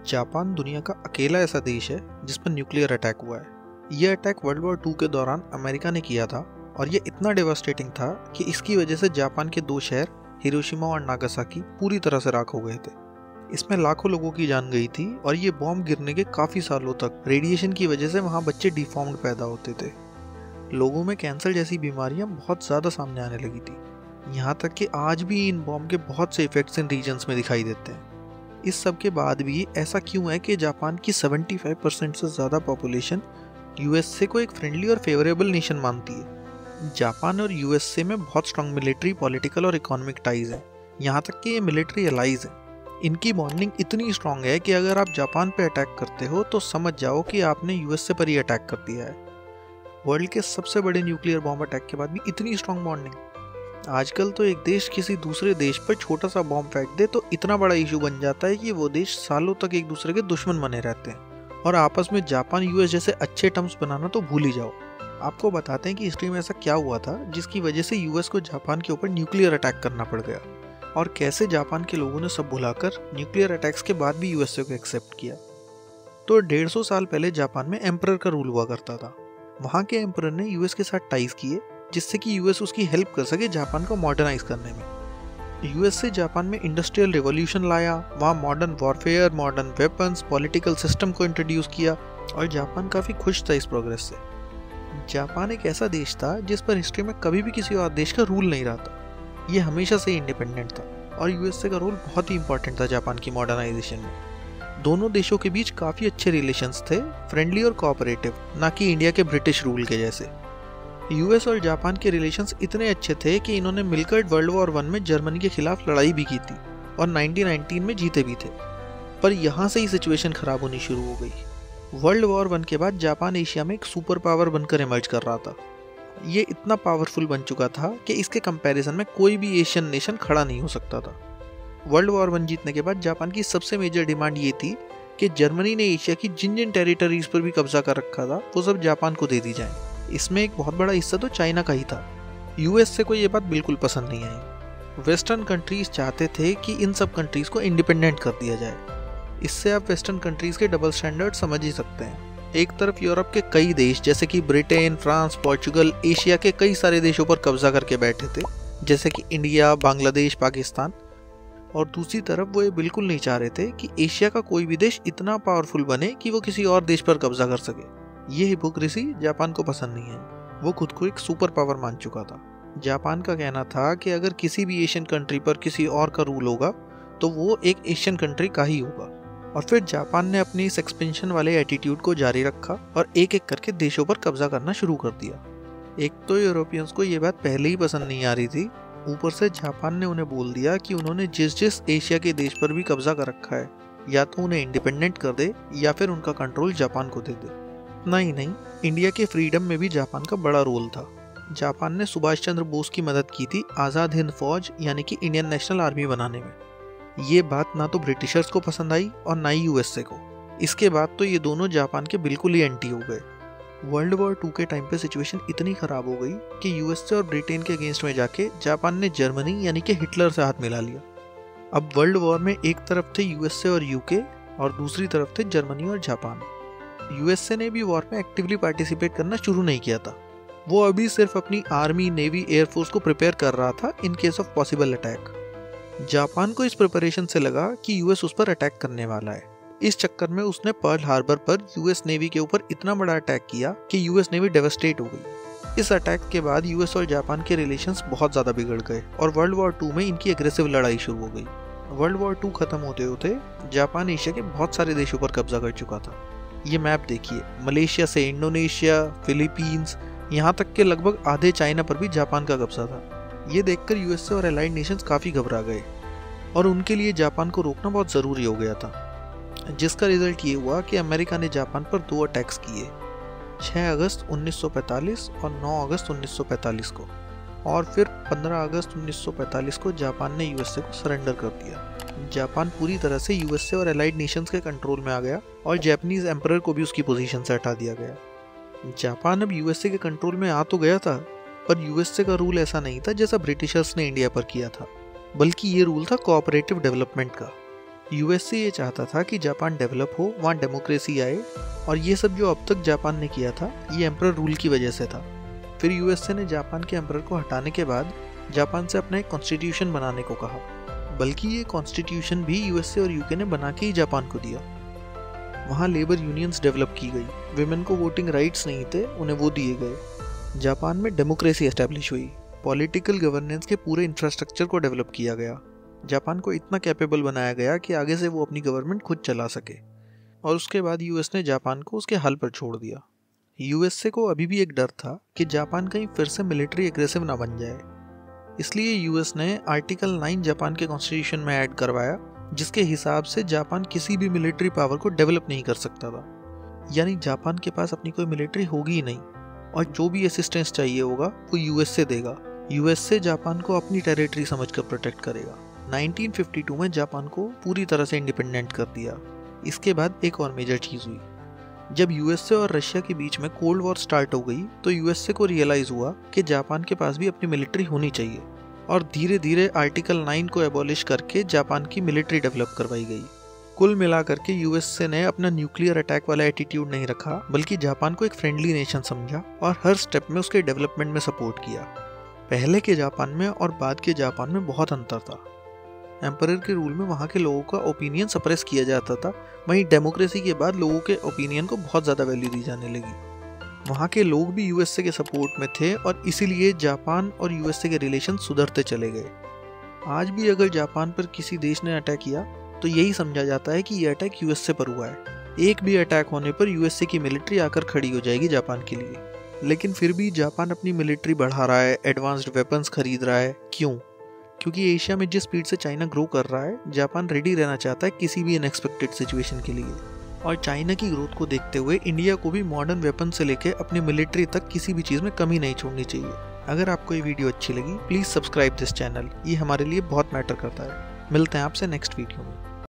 Japan दुनिया का अकेला ऐसा देश है जिस पर न्यूक्लियर अटैक हुआ है। यह अटैक वर्ल्ड वॉर 2 के दौरान अमेरिका ने किया था और यह इतना डेवास्टेटिंग था कि इसकी वजह से जापान के 2 शहर हिरोशिमा और नागासाकी पूरी तरह से राख हो गए थे। इसमें लाखों लोगों की जान गई थी और ये बॉम्ब गिरने के काफ़ी सालों तक रेडिएशन की वजह से वहाँ बच्चे डिफॉर्म्ड पैदा होते थे। लोगों में कैंसर जैसी बीमारियाँ बहुत ज़्यादा सामने आने लगी थी। यहाँ तक कि आज भी इन बॉम्ब के बहुत से इफेक्ट्स इन रीजन्स में दिखाई देते हैं। इस सब के बाद भी ऐसा क्यों है कि जापान की 75% से ज़्यादा पॉपुलेशन यूएसए को एक फ्रेंडली और फेवरेबल नेशन मानती है। जापान और यूएसए में बहुत स्ट्रॉन्ग मिलिट्री, पॉलिटिकल और इकोनॉमिक टाइज हैं। यहाँ तक कि ये मिलिट्री एलाइज हैं। इनकी बॉन्डिंग इतनी स्ट्रॉन्ग है कि अगर आप जापान पे अटैक करते हो तो समझ जाओ कि आपने यूएसए पर ही अटैक कर दिया है। वर्ल्ड के सबसे बड़े न्यूक्लियर बॉम्ब अटैक के बाद भी इतनी स्ट्रॉन्ग बॉन्डिंग। आजकल तो एक देश किसी दूसरे देश पर छोटा सा बॉम्ब फेंक दे तो इतना बड़ा इशू बन जाता है कि वो देश सालों तक एक दूसरे के दुश्मन बने रहते हैं और आपस में जापान यूएस जैसे अच्छे टर्म्स बनाना तो भूल ही जाओ। आपको बताते हैं कि हिस्ट्री में ऐसा क्या हुआ था जिसकी वजह से यूएस को जापान के ऊपर न्यूक्लियर अटैक करना पड़ गया और कैसे जापान के लोगों ने सब भुलाकर न्यूक्लियर अटैक्स के बाद भी यूएसए को एक्सेप्ट किया। तो 150 साल पहले जापान में एम्परर का रूल हुआ करता था। वहाँ के एम्परर ने यूएस के साथ टाइज किए जिससे कि यूएस उसकी हेल्प कर सके जापान को मॉडर्नाइज करने में। यूएस से जापान में इंडस्ट्रियल रिवॉल्यूशन लाया, वहाँ modern warfare, modern weapons, political system को इंट्रोड्यूस किया और जापान काफ़ी खुश था इस प्रोग्रेस से। जापान एक ऐसा देश था जिस पर हिस्ट्री में कभी भी किसी और देश का रूल नहीं रहा था। ये हमेशा से इंडिपेंडेंट था और यूएसए का रोल बहुत ही इंपॉर्टेंट था जापान की मॉडर्नाइजेशन में। दोनों देशों के बीच काफ़ी अच्छे रिलेशंस थे, फ्रेंडली और कोऑपरेटिव, ना कि इंडिया के ब्रिटिश रूल के जैसे। यूएस और जापान के रिलेशंस इतने अच्छे थे कि इन्होंने मिलकर वर्ल्ड वॉर 1 में जर्मनी के खिलाफ लड़ाई भी की थी और 1919 में जीते भी थे। पर यहाँ से ही सिचुएशन खराब होनी शुरू हो गई। वर्ल्ड वॉर 1 के बाद जापान एशिया में एक सुपर पावर बनकर इमर्ज कर रहा था। ये इतना पावरफुल बन चुका था कि इसके कंपैरिजन में कोई भी एशियन नेशन खड़ा नहीं हो सकता था। वर्ल्ड वॉर 1 जीतने के बाद जापान की सबसे मेजर डिमांड ये थी कि जर्मनी ने एशिया की जिन जिन टेरिटरीज पर भी कब्जा कर रखा था वो सब जापान को दे दी जाए। इसमें एक बहुत बड़ा हिस्सा तो चाइना का ही था। यूएसए को ये बात बिल्कुल पसंद नहीं आई। वेस्टर्न कंट्रीज चाहते थे कि इन सब कंट्रीज को इंडिपेंडेंट कर दिया जाए। इससे आप वेस्टर्न कंट्रीज के डबल स्टैंडर्ड समझ ही सकते हैं। एक तरफ यूरोप के कई देश जैसे कि ब्रिटेन, फ्रांस, पोर्चुगल एशिया के कई सारे देशों पर कब्जा करके बैठे थे जैसे कि इंडिया, बांग्लादेश, पाकिस्तान। और दूसरी तरफ वो ये बिल्कुल नहीं चाह रहे थे कि एशिया का कोई भी देश इतना पावरफुल बने कि वो किसी और देश पर कब्जा कर सके। ये हिपोक्रेसी जापान को पसंद नहीं है। वो खुद को एक सुपर पावर मान चुका था। जापान का कहना था कि अगर किसी भी एशियन कंट्री पर किसी और का रूल होगा तो वो एक एशियन कंट्री का ही होगा। और फिर जापान ने अपनी इस एक्सपेंशन वाले एटीट्यूड को जारी रखा और एक एक करके देशों पर कब्जा करना शुरू कर दिया। एक तो यूरोपियंस को ये बात पहले ही पसंद नहीं आ रही थी, ऊपर से जापान ने उन्हें बोल दिया कि उन्होंने जिस जिस एशिया के देश पर भी कब्जा कर रखा है या तो उन्हें इंडिपेंडेंट कर दे या फिर उनका कंट्रोल जापान को दे दे। नहीं, इंडिया के फ्रीडम में भी जापान का बड़ा रोल था। जापान ने सुभाष चंद्र बोस की मदद की थी आज़ाद हिंद फौज यानी कि इंडियन नेशनल आर्मी बनाने में। ये बात ना तो ब्रिटिशर्स को पसंद आई और ना ही यूएसए को। इसके बाद तो ये दोनों जापान के बिल्कुल ही एंटी हो गए। वर्ल्ड वॉर 2 के टाइम पे सिचुएशन इतनी ख़राब हो गई कि यूएसए और ब्रिटेन के अगेंस्ट में जाके जापान ने जर्मनी यानी कि हिटलर से हाथ मिला लिया। अब वर्ल्ड वॉर में एक तरफ थे यूएसए और यूके और दूसरी तरफ थे जर्मनी और जापान। यूएसए ने भी वॉर में एक्टिवली पार्टिसिपेट करना शुरू नहीं किया था। वो अभी सिर्फ अपनी आर्मी, नेवी, एयरफोर्स को प्रिपेयर कर रहा था in case of possible attack. Japan को इस प्रिपरेशन से लगा कि यूएस उस पर अटैक करने वाला है। इस चक्कर में उसने पर्ल हार्बर पर यूएस नेवी के ऊपर इतना बड़ा अटैक किया कि यूएस नेवी डेवास्टेट हो गई। इस अटैक के बाद यूएस और जापान के रिलेशंस बहुत ज़्यादा बिगड़ गए और वर्ल्ड वॉर 2 में इनकी एग्रेसिव लड़ाई शुरू हो गई। वर्ल्ड वॉर 2 खत्म होते होते जापान एशिया के बहुत सारे देशों पर कब्जा कर चुका था। ये मैप देखिए, मलेशिया से इंडोनेशिया, फिलीपींस, यहाँ तक के लगभग आधे चाइना पर भी जापान का कब्जा था। ये देखकर यूएसए और अलाइड नेशंस काफ़ी घबरा गए और उनके लिए जापान को रोकना बहुत ज़रूरी हो गया था, जिसका रिजल्ट ये हुआ कि अमेरिका ने जापान पर 2 अटैक्स किए, 6 अगस्त 1945 और 9 अगस्त 1945 को। और फिर 15 अगस्त 1945 को जापान ने यूएसए को सरेंडर कर दिया। जापान पूरी तरह से यूएसए और अलाइड नेशंस के कंट्रोल में आ गया और जापानीज एम्परर को भी उसकी पोजीशन से हटा दिया गया। जापान अब यूएसए के कंट्रोल में आ तो गया था, पर यूएसए का रूल ऐसा नहीं था जैसा ब्रिटिशर्स ने इंडिया पर किया था, बल्कि ये रूल था कोऑपरेटिव डेवलपमेंट का। यूएसए ये चाहता था कि जापान डेवलप हो, वहाँ डेमोक्रेसी आए, और ये सब जो अब तक जापान ने किया था ये एम्परर रूल की वजह से था। फिर यूएसए ने जापान के एम्परर को हटाने के बाद जापान से अपना एक कॉन्स्टिट्यूशन बनाने को कहा, बल्कि ये कॉन्स्टिट्यूशन भी यूएसए और यूके ने बना के ही जापान को दिया। वहाँ लेबर यूनियंस डेवलप की गई, विमेन को वोटिंग राइट्स नहीं थे, उन्हें वो दिए गए। जापान में डेमोक्रेसी एस्टेब्लिश हुई, पॉलिटिकल गवर्नेंस के पूरे इंफ्रास्ट्रक्चर को डेवलप किया गया। जापान को इतना कैपेबल बनाया गया कि आगे से वो अपनी गवर्नमेंट खुद चला सके। और उसके बाद यूएस ने जापान को उसके हाल पर छोड़ दिया। यूएसए को अभी भी एक डर था कि जापान कहीं फिर से मिलिट्री एग्रेसिव ना बन जाए, इसलिए यूएस ने आर्टिकल 9 जापान के कॉन्स्टिट्यूशन में ऐड करवाया, जिसके हिसाब से जापान किसी भी मिलिट्री पावर को डेवलप नहीं कर सकता था। यानी जापान के पास अपनी कोई मिलिट्री होगी ही नहीं, और जो भी असिस्टेंस चाहिए होगा वो यूएसए देगा। यूएसए जापान को अपनी टेरिटरी समझकर प्रोटेक्ट करेगा। 1952 में जापान को पूरी तरह से इंडिपेंडेंट कर दिया। इसके बाद एक और मेजर चीज़ हुई। जब यूएसए और रशिया के बीच में कोल्ड वॉर स्टार्ट हो गई तो यूएसए को रियलाइज़ हुआ कि जापान के पास भी अपनी मिलिट्री होनी चाहिए, और धीरे धीरे आर्टिकल 9 को एबॉलिश करके जापान की मिलिट्री डेवलप करवाई गई। कुल मिलाकर के यूएसए ने अपना न्यूक्लियर अटैक वाला एटीट्यूड नहीं रखा, बल्कि जापान को एक फ्रेंडली नेशन समझा और हर स्टेप में उसके डेवलपमेंट में सपोर्ट किया। पहले के जापान में और बाद के जापान में बहुत अंतर था। एम्परर के रूल में वहाँ के लोगों का ओपिनियन सप्रेस किया जाता था, वहीं डेमोक्रेसी के बाद लोगों के ओपिनियन को बहुत ज़्यादा वैल्यू दी जाने लगी। वहाँ के लोग भी यूएसए के सपोर्ट में थे और इसीलिए जापान और यूएसए के रिलेशन सुधरते चले गए। आज भी अगर जापान पर किसी देश ने अटैक किया तो यही समझा जाता है कि यह अटैक यूएसए पर हुआ है। एक भी अटैक होने पर यूएसए की मिलिट्री आकर खड़ी हो जाएगी जापान के लिए। लेकिन फिर भी जापान अपनी मिलिट्री बढ़ा रहा है, एडवांस्ड वेपन्स खरीद रहा है। क्यों? क्योंकि एशिया में जिस स्पीड से चाइना ग्रो कर रहा है, जापान रेडी रहना चाहता है किसी भी अनएक्सपेक्टेड सिचुएशन के लिए। और चाइना की ग्रोथ को देखते हुए इंडिया को भी मॉडर्न वेपन से लेकर अपनी मिलिट्री तक किसी भी चीज़ में कमी नहीं छोड़नी चाहिए। अगर आपको ये वीडियो अच्छी लगी, प्लीज़ सब्सक्राइब दिस चैनल, ये हमारे लिए बहुत मैटर करता है। मिलते हैं आपसे नेक्स्ट वीडियो में।